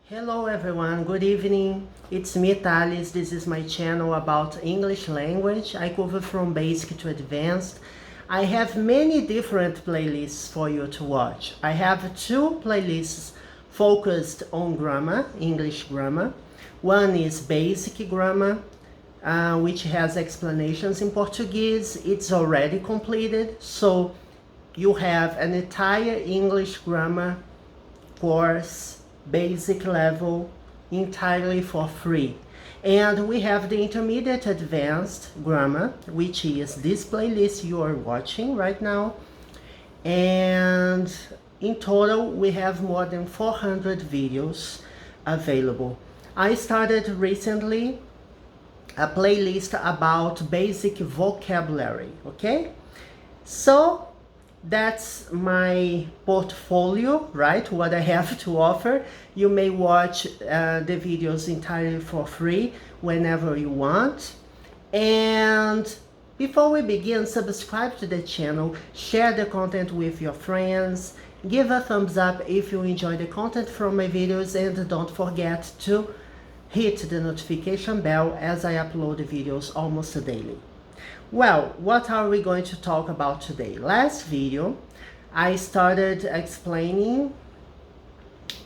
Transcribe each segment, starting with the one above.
Hello everyone, good evening. It's me, Thales. This is my channel about English language. I cover from basic to advanced. I have many different playlists for you to watch. I have two playlists focused on grammar, English grammar. One is basic grammar, which has explanations in Portuguese. It's already completed, so you have an entire English grammar course, basic level, entirely for free. And we have the intermediate advanced grammar, which is this playlist you are watching right now. And in total, we have more than 400 videos available. I started recently a playlist about basic vocabulary, okay? So that's my portfolio, right? What I have to offer. You may watch the videos entirely for free whenever you want. And before we begin, subscribe to the channel, share the content with your friends, give a thumbs up if you enjoy the content from my videos, and don't forget to hit the notification bell as I upload the videos almost daily. Well, what are we going to talk about today? Last video, I started explaining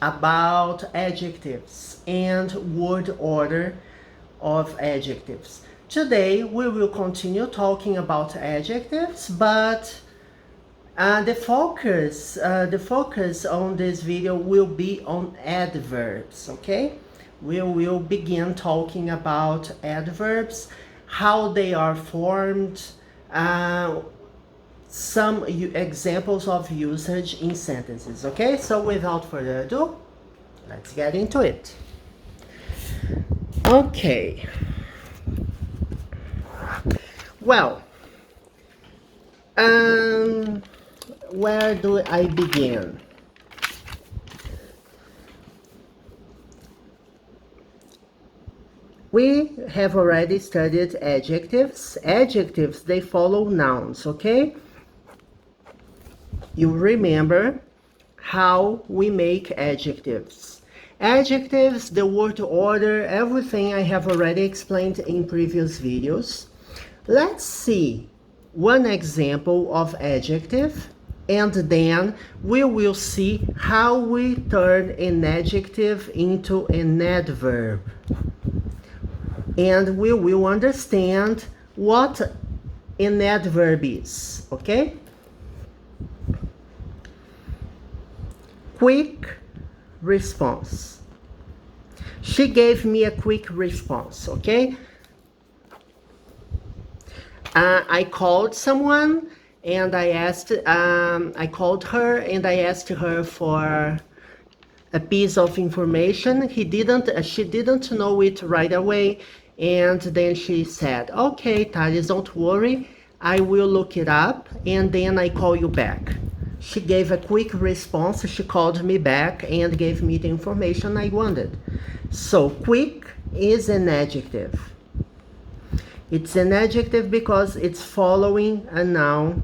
about adjectives and word order of adjectives. Today, we will continue talking about adjectives, but the focus on this video will be on adverbs, okay? We will begin talking about adverbs, how they are formed, some examples of usage in sentences, okay? So without further ado, let's get into it. Okay. Well, where do I begin? We have already studied adjectives. Adjectives, they follow nouns, okay? You remember how we make adjectives. Adjectives, the word order, everything I have already explained in previous videos. Let's see one example of adjective, and then we will see how we turn an adjective into an adverb. And we will understand what an adverb is, okay? Quick response. She gave me a quick response, okay? I called someone and I called her and I asked her for a piece of information. She didn't know it right away. And then she said, okay, Thales, don't worry, I will look it up and then I call you back. She gave a quick response. She called me back and gave me the information I wanted. So quick is an adjective. It's an adjective because it's following a noun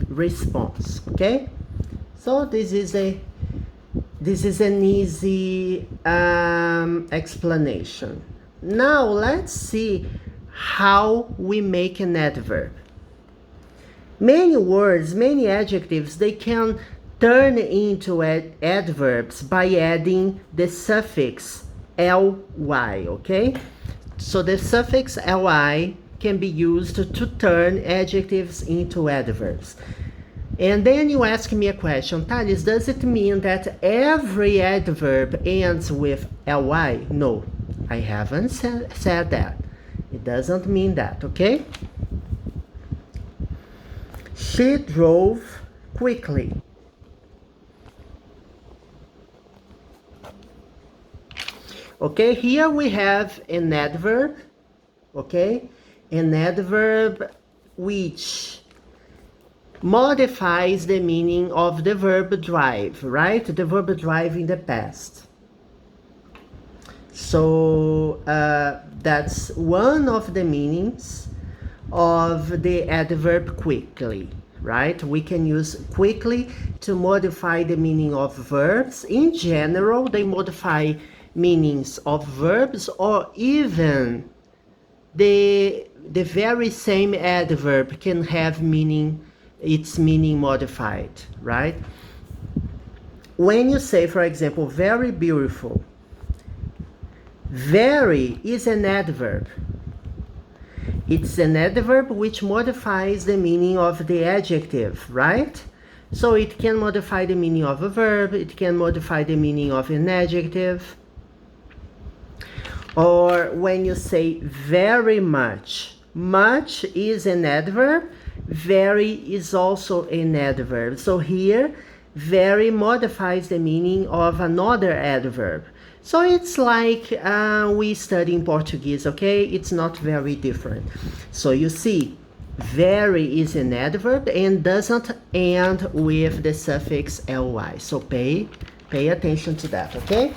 response, okay? So this is an easy explanation. Now let's see how we make an adverb. Many words, many adjectives, they can turn into adverbs by adding the suffix ly, okay? So the suffix ly can be used to turn adjectives into adverbs. And then you ask me a question, Thales, does it mean that every adverb ends with ly? No, I haven't said that. It doesn't mean that, okay? She drove quickly. Okay, here we have an adverb, okay? An adverb which modifies the meaning of the verb drive, right? The verb drive in the past. So that's one of the meanings of the adverb quickly, right? We can use quickly to modify the meaning of verbs. In general, they modify meanings of verbs, or even the very same adverb can have its meaning modified, right? When you say, for example, very beautiful, very is an adverb. It's an adverb which modifies the meaning of the adjective, right? So it can modify the meaning of a verb, it can modify the meaning of an adjective. Or when you say very much, much is an adverb, very is also an adverb. So here, very modifies the meaning of another adverb. So it's like we study in Portuguese, okay? It's not very different. So you see, very is an adverb and doesn't end with the suffix ly. So pay attention to that, okay?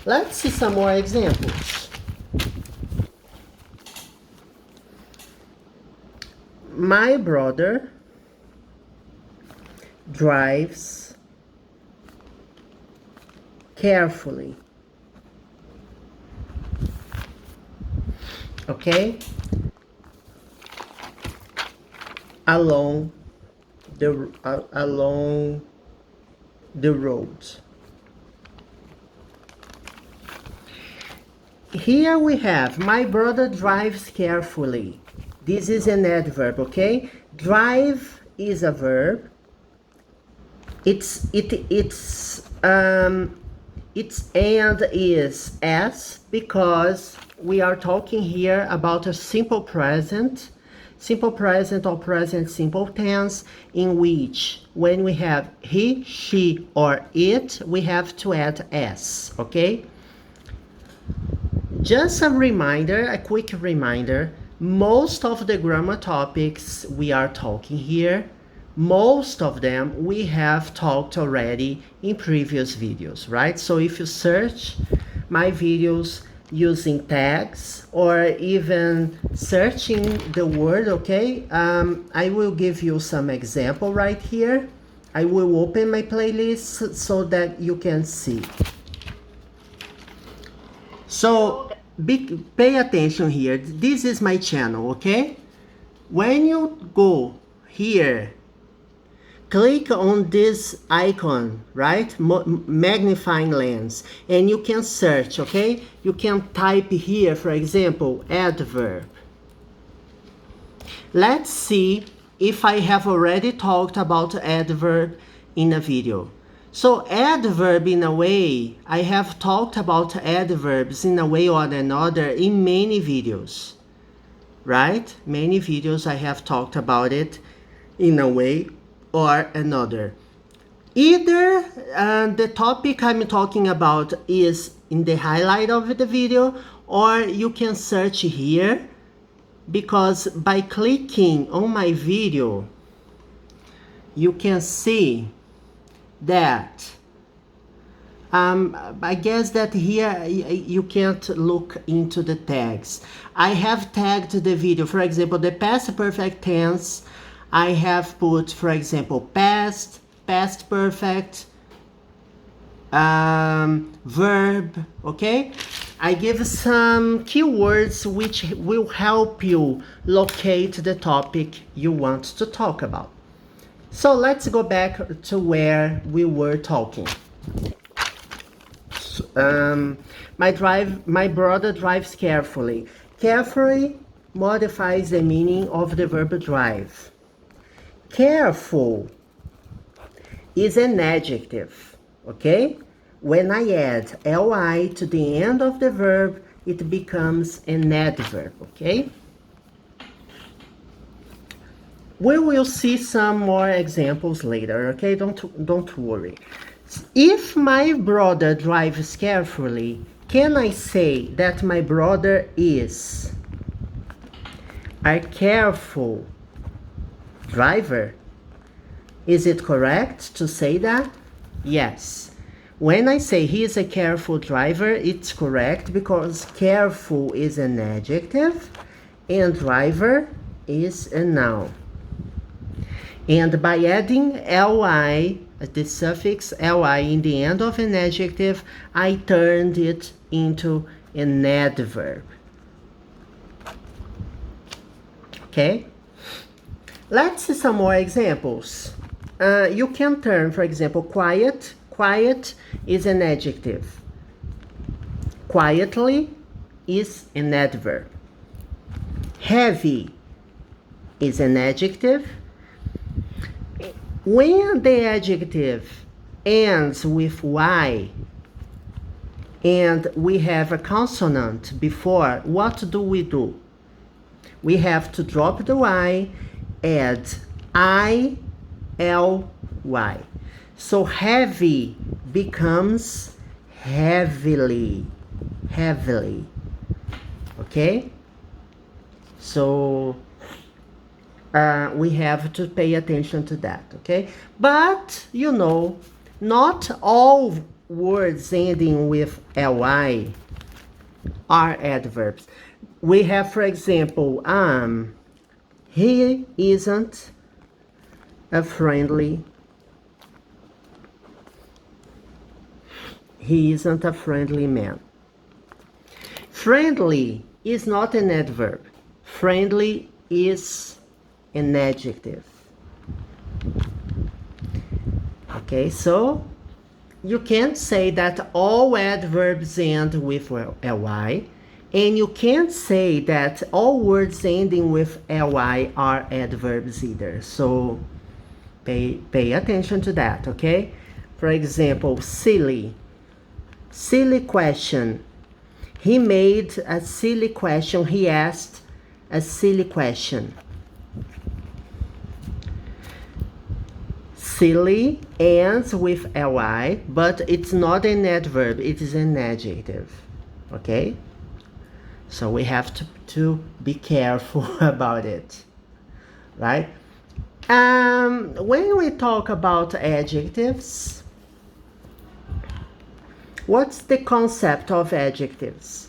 Let's see some more examples. My brother drives carefully. Okay? Along the road. Here we have, my brother drives carefully. This is an adverb, okay? Drive is a verb. Its end is s, because we are talking here about a simple present or present simple tense, in which when we have he, she, or it, we have to add s, okay? Just a reminder, a quick reminder, most of the grammar topics we are talking here, most of them we have talked already in previous videos, right? So if you search my videos using tags or even searching the word, okay, I will give you some example right here. I will open my playlist so that you can see. So pay attention here. This is my channel, okay? When you go here, click on this icon, right? Magnifying lens, and you can search, okay? You can type here, for example, adverb. Let's see if I have already talked about adverb in a video. So adverb, in a way, I have talked about adverbs in a way or another in many videos, right? Many videos I have talked about it in a way or another. Either the topic I'm talking about is in the highlight of the video, or you can search here, because by clicking on my video, you can see that I guess that here you can't look into the tags. I have tagged the video, for example, the past perfect tense. I have put, for example, past, past perfect, verb, okay? I give some keywords which will help you locate the topic you want to talk about. So let's go back to where we were talking. My brother drives carefully. Carefully modifies the meaning of the verb drive. Careful is an adjective, okay? When I add ly to the end of the verb, it becomes an adverb, okay? We will see some more examples later, okay? Don't worry. If my brother drives carefully, can I say that my brother is a careful driver? Is it correct to say that? Yes. When I say he is a careful driver, it's correct, because careful is an adjective and driver is a noun. And by adding ly the suffix ly in the end of an adjective, I turned it into an adverb. Okay? Let's see some more examples. You can turn, for example, quiet. Quiet is an adjective. Quietly is an adverb. Heavy is an adjective. When the adjective ends with y and we have a consonant before, what do? We have to drop the y, add I, L, Y. So heavy becomes heavily. Heavily. Okay? So we have to pay attention to that, okay? But, you know, not all words ending with ly are adverbs. We have, for example, he isn't a friendly. He isn't a friendly man. Friendly is not an adverb. Friendly is an adjective. Okay, so you can't say that all adverbs end with ly, and you can't say that all words ending with ly are adverbs either. So pay attention to that, okay? For example, silly. Silly question. He made a silly question. He asked a silly question. Silly ends with ly, but it's not an adverb, it is an adjective. Okay? So we have to be careful about it. Right? When we talk about adjectives, what's the concept of adjectives?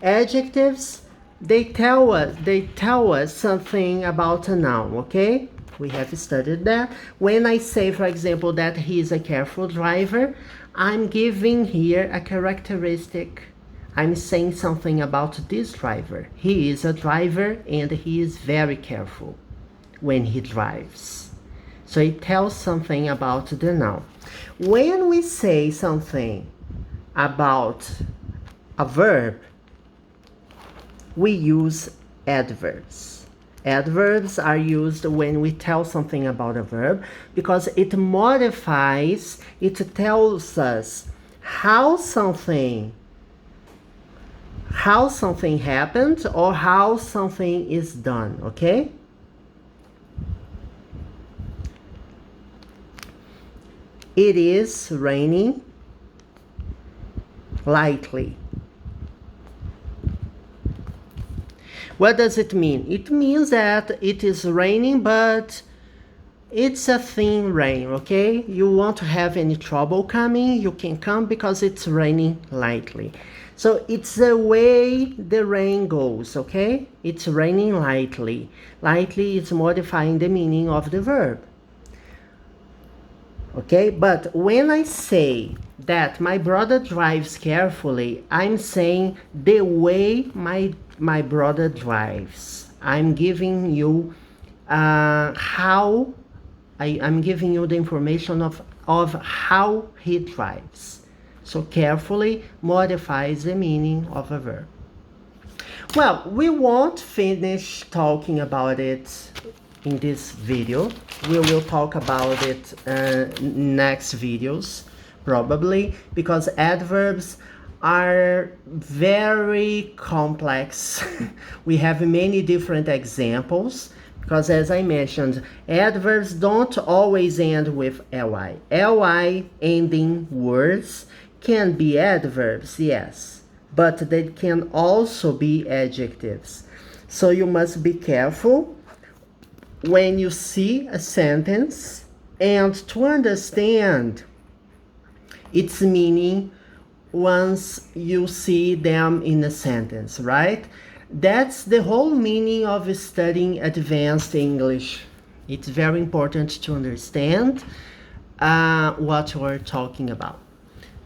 Adjectives, they tell us something about a noun, okay? We have studied that. When I say, for example, that he is a careful driver, I'm giving here a characteristic. I'm saying something about this driver. He is a driver and he is very careful when he drives. So it tells something about the noun. When we say something about a verb, we use adverbs. Adverbs are used when we tell something about a verb because it modifies, it tells us how something happened or how something is done, okay? It is raining lightly. What does it mean? It means that it is raining, but it's a thin rain, okay? You won't have any trouble coming, you can come because it's raining lightly. So it's the way the rain goes, okay? It's raining lightly. Lightly is modifying the meaning of the verb. Okay, but when I say that my brother drives carefully, I'm saying the way my brother drives. I'm giving you I'm giving you the information of how he drives. So carefully modifies the meaning of a verb. Well, we won't finish talking about it in this video. We will talk about it next videos, probably, because adverbs are very complex. We have many different examples, because as I mentioned, adverbs don't always end with ly. Ly ending words can be adverbs, yes, but they can also be adjectives. So you must be careful when you see a sentence and to understand its meaning once you see them in a sentence, right? That's the whole meaning of studying advanced English. It's very important to understand what we're talking about.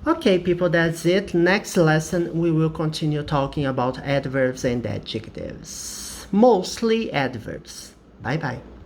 Okay, people, that's it. Next lesson, we will continue talking about adverbs and adjectives. Mostly adverbs. Bye-bye.